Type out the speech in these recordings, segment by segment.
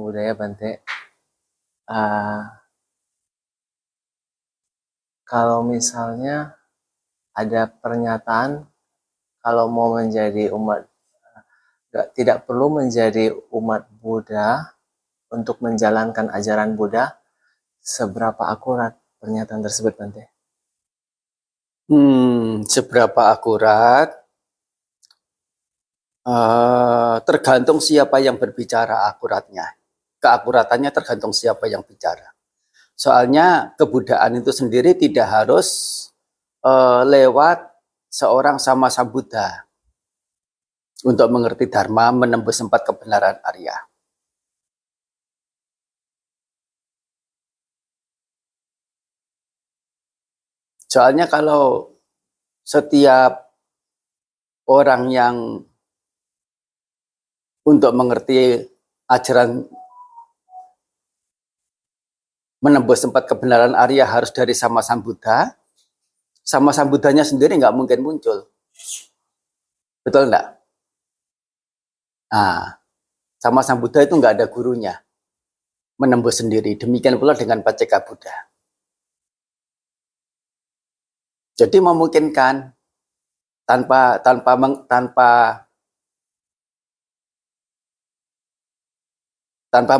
Budaya Bante. Kalau misalnya ada pernyataan kalau mau menjadi umat, tidak perlu menjadi umat Buddha untuk menjalankan ajaran Buddha, seberapa akurat pernyataan tersebut, Bante? Seberapa akurat? Tergantung siapa yang berbicara akuratnya. Keakuratannya tergantung siapa yang bicara. Soalnya kebudayaan itu sendiri tidak harus lewat seorang sama Sambuddha untuk mengerti Dharma, menembus empat kebenaran Arya. Soalnya kalau setiap orang yang untuk mengerti ajaran menembus empat kebenaran Arya harus dari sama Sambuddha, sama Sambuddhanya sendiri nggak mungkin muncul. Betul nggak? Nah, sama Sambuddha itu nggak ada gurunya, menembus sendiri. Demikian pula dengan Pacceka Buddha. Jadi memungkinkan tanpa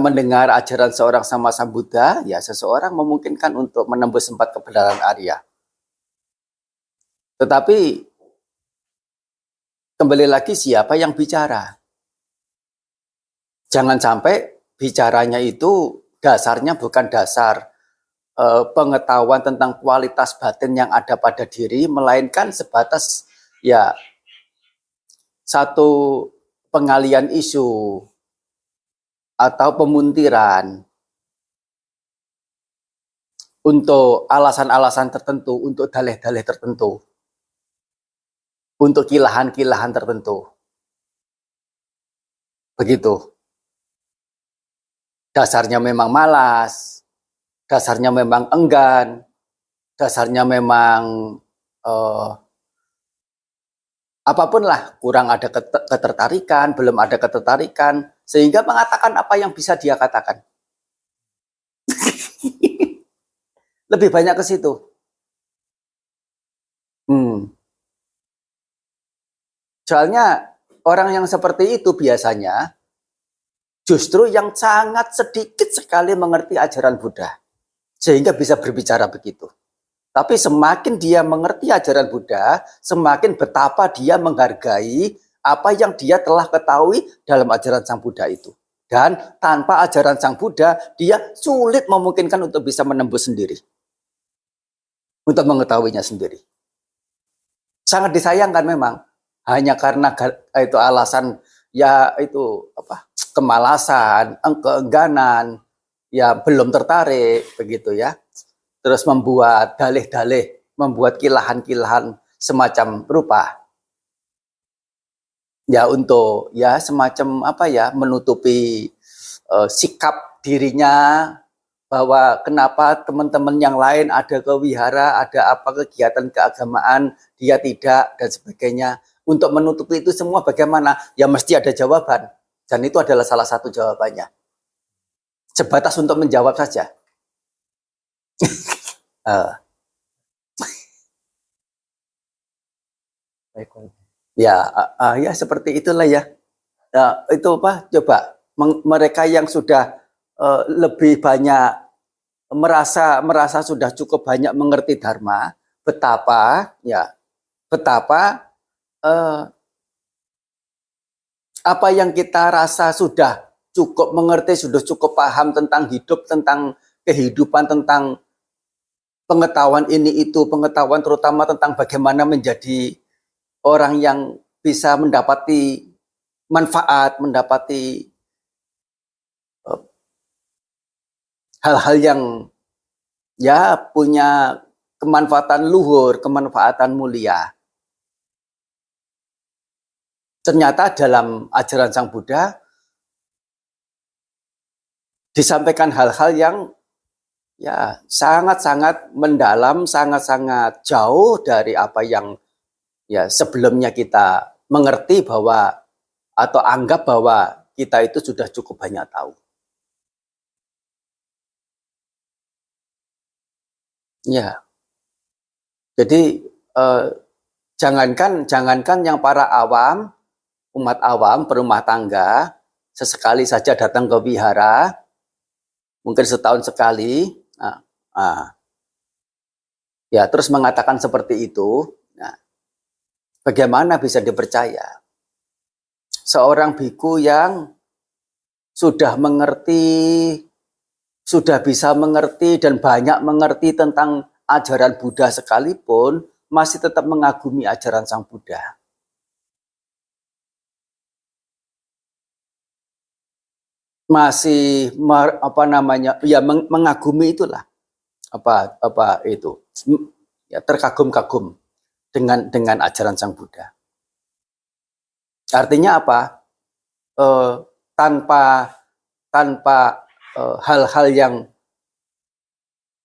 mendengar ajaran seorang sama Sambuddha, ya seseorang memungkinkan untuk menembus empat kebenaran Arya. Tetapi kembali lagi siapa yang bicara? Jangan sampai bicaranya itu dasarnya bukan dasar pengetahuan tentang kualitas batin yang ada pada diri, melainkan sebatas ya satu pengalian isu atau pemuntiran untuk alasan-alasan tertentu, untuk dalih-dalih tertentu, untuk kilahan-kilahan tertentu. Begitu. Dasarnya memang malas, dasarnya memang enggan, dasarnya memang apapun lah, kurang ada ketertarikan, belum ada ketertarikan, sehingga mengatakan apa yang bisa dia katakan. Lebih banyak ke situ. Soalnya orang yang seperti itu biasanya justru yang sangat sedikit sekali mengerti ajaran Buddha, sehingga bisa berbicara begitu. Tapi semakin dia mengerti ajaran Buddha, semakin betapa dia menghargai apa yang dia telah ketahui dalam ajaran Sang Buddha itu. Dan tanpa ajaran Sang Buddha, dia sulit memungkinkan untuk bisa menembus sendiri. Untuk mengetahuinya sendiri. Sangat disayangkan memang. Hanya karena itu alasan, ya itu apa, kemalasan, keengganan, ya belum tertarik, begitu ya. Terus membuat dalih-dalih, membuat kilahan-kilahan semacam rupa. Ya untuk ya semacam apa ya, menutupi sikap dirinya bahwa kenapa teman-teman yang lain ada ke wihara, ada apa kegiatan keagamaan, dia tidak dan sebagainya. Untuk menutupi itu semua bagaimana? Ya mesti ada jawaban. Dan itu adalah salah satu jawabannya. Sebatas untuk menjawab saja. Ya seperti itulah ya. Itu apa? Coba mereka yang sudah lebih banyak merasa sudah cukup banyak mengerti Dharma, betapa apa yang kita rasa sudah cukup mengerti, sudah cukup paham tentang hidup, tentang kehidupan, tentang pengetahuan ini itu, pengetahuan terutama tentang bagaimana menjadi orang yang bisa mendapati manfaat, mendapati hal-hal yang ya punya kemanfaatan luhur, kemanfaatan mulia. Ternyata dalam ajaran Sang Buddha disampaikan hal-hal yang ya sangat-sangat mendalam, sangat-sangat jauh dari apa yang ya sebelumnya kita mengerti bahwa atau anggap bahwa kita itu sudah cukup banyak tahu. Ya, jadi jangankan yang para awam, umat awam, berumah tangga, sesekali saja datang ke wihara, mungkin setahun sekali, ya terus mengatakan seperti itu, nah, bagaimana bisa dipercaya? Seorang biku yang sudah mengerti, sudah bisa mengerti dan banyak mengerti tentang ajaran Buddha sekalipun, masih tetap mengagumi ajaran Sang Buddha. Masih mengagumi itulah ya terkagum-kagum dengan ajaran Sang Buddha. Artinya apa? Tanpa hal-hal yang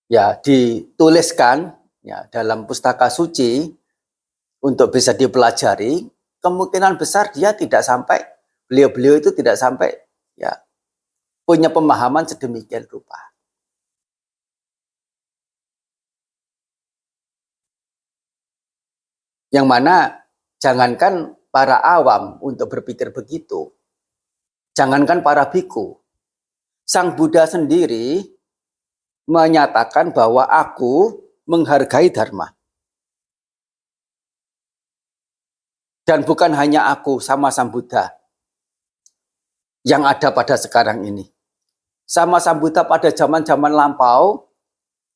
ya dituliskan ya dalam pustaka suci untuk bisa dipelajari, kemungkinan besar dia tidak sampai, beliau-beliau itu tidak sampai ya punya pemahaman sedemikian rupa. Yang mana jangankan para awam untuk berpikir begitu, jangankan para biku, Sang Buddha sendiri menyatakan bahwa aku menghargai Dharma. Dan bukan hanya aku sama Sang Buddha yang ada pada sekarang ini. Sama Sang Buddha pada zaman-zaman lampau,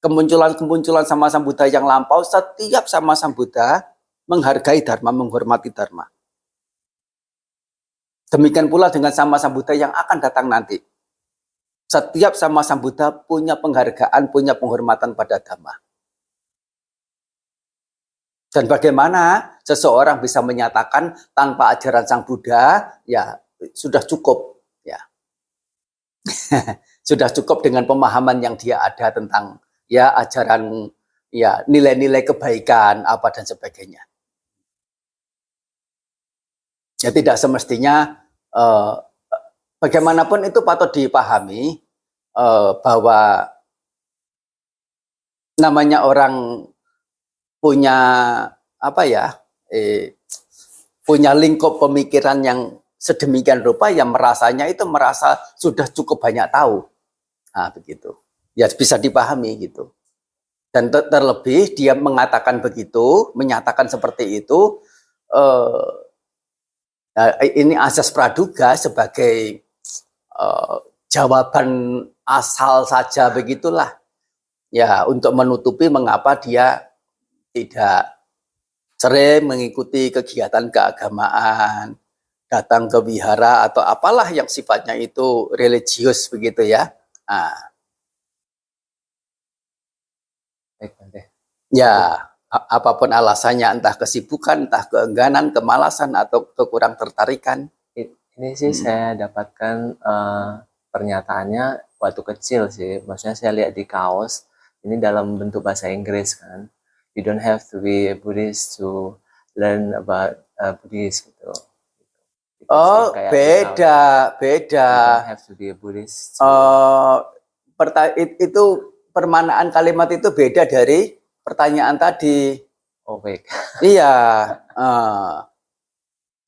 kemunculan sama Sang Buddha yang lampau, setiap sama Sang Buddha menghargai Dharma, menghormati Dharma. Demikian pula dengan sama Sang Buddha yang akan datang nanti. Setiap sama Sang Buddha punya penghargaan, punya penghormatan pada Dhamma. Dan bagaimana seseorang bisa menyatakan tanpa ajaran Sang Buddha, ya sudah cukup. Ya. Sudah cukup dengan pemahaman yang dia ada tentang ya ajaran, ya nilai-nilai kebaikan, apa dan sebagainya. Ya tidak semestinya bagaimanapun itu patut dipahami bahwa namanya orang punya punya lingkup pemikiran yang sedemikian rupa yang merasanya itu merasa sudah cukup banyak tahu. Nah, begitu. Ya bisa dipahami gitu. Dan terlebih dia mengatakan begitu, menyatakan seperti itu, ini asas praduga sebagai jawaban asal saja begitulah. Ya, untuk menutupi mengapa dia tidak sering mengikuti kegiatan keagamaan, datang ke wihara atau apalah yang sifatnya itu religius begitu ya. Nah. Ya, apapun alasannya, entah kesibukan, entah keengganan, kemalasan, atau kekurang tertarikan. Ini sih saya dapatkan pernyataannya waktu kecil sih. Maksudnya saya lihat di kaos, ini dalam bentuk bahasa Inggris kan. You don't have to be a Buddhist to learn about Buddhist gitu. Oh, beda. You don't have to be a Buddhist. Itu permanaan kalimat itu beda dari pertanyaan tadi. Oh baik. Iya.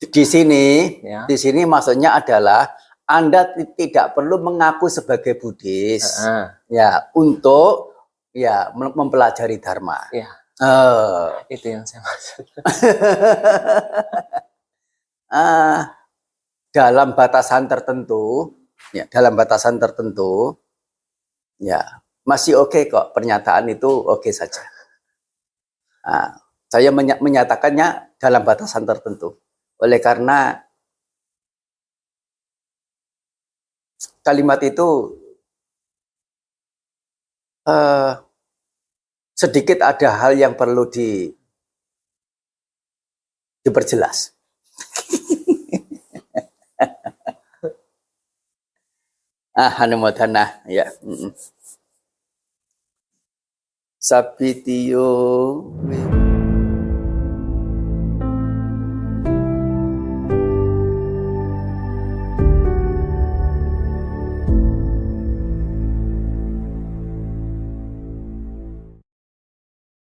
Di sini maksudnya adalah Anda tidak perlu mengaku sebagai Buddhis, ya untuk ya mempelajari Dharma. Ya. Itu yang saya maksud. Dalam batasan tertentu, ya masih oke kok, pernyataan itu oke saja. Saya menyatakannya dalam batasan tertentu. Oleh karena kalimat itu sedikit ada hal yang perlu diperjelas. Hanumodana ya. Sapitiyo